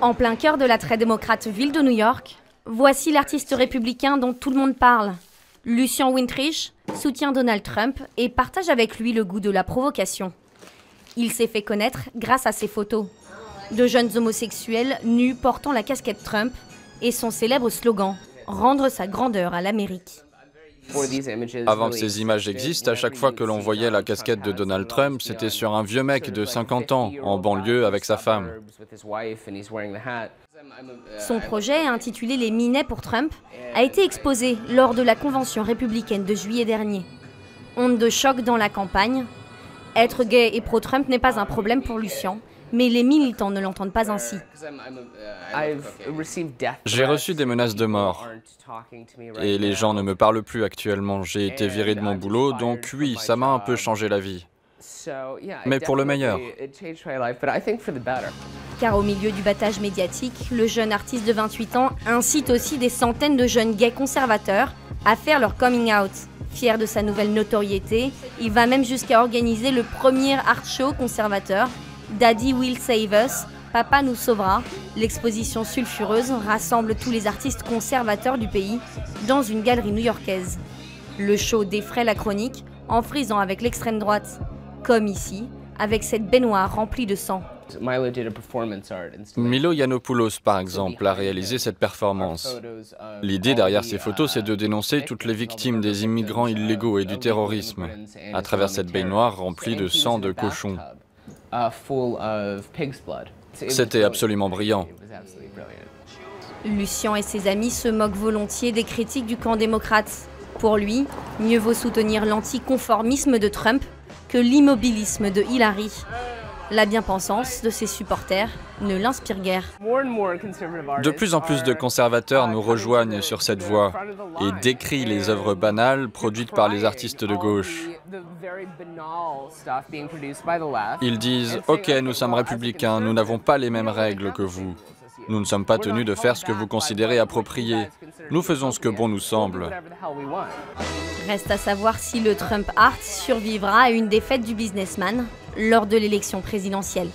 En plein cœur de la très démocrate ville de New York, voici l'artiste républicain dont tout le monde parle. Lucien Wintrich soutient Donald Trump et partage avec lui le goût de la provocation. Il s'est fait connaître grâce à ses photos de jeunes homosexuels nus portant la casquette Trump et son célèbre slogan « Rendre sa grandeur à l'Amérique ». Avant que ces images existent, à chaque fois que l'on voyait la casquette de Donald Trump, c'était sur un vieux mec de 50 ans, en banlieue avec sa femme. Son projet, intitulé « Les Minets pour Trump », a été exposé lors de la convention républicaine de juillet dernier. Onde de choc dans la campagne. Être gay et pro-Trump n'est pas un problème pour Lucien, mais les militants ne l'entendent pas ainsi. J'ai reçu des menaces de mort. Et les gens ne me parlent plus actuellement. J'ai été viré de mon boulot, donc oui, ça m'a un peu changé la vie. Mais pour le meilleur. Car au milieu du battage médiatique, le jeune artiste de 28 ans incite aussi des centaines de jeunes gays conservateurs à faire leur coming out. Fier de sa nouvelle notoriété, il va même jusqu'à organiser le premier art show conservateur, Daddy Will Save Us, Papa nous sauvera. L'exposition sulfureuse rassemble tous les artistes conservateurs du pays dans une galerie new-yorkaise. Le show défraie la chronique en frisant avec l'extrême droite, comme ici, avec cette baignoire remplie de sang. Milo Yiannopoulos, par exemple, a réalisé cette performance. L'idée derrière ces photos, c'est de dénoncer toutes les victimes des immigrants illégaux et du terrorisme, à travers cette baignoire remplie de sang de cochon. C'était absolument brillant. Lucien et ses amis se moquent volontiers des critiques du camp démocrate. Pour lui, mieux vaut soutenir l'anticonformisme de Trump que l'immobilisme de Hillary. La bien-pensance de ses supporters ne l'inspire guère. De plus en plus de conservateurs nous rejoignent sur cette voie et décrient les œuvres banales produites par les artistes de gauche. Ils disent « Ok, nous sommes républicains, nous n'avons pas les mêmes règles que vous. Nous ne sommes pas tenus de faire ce que vous considérez approprié. Nous faisons ce que bon nous semble. » Reste à savoir si le Trump Art survivra à une défaite du businessman lors de l'élection présidentielle.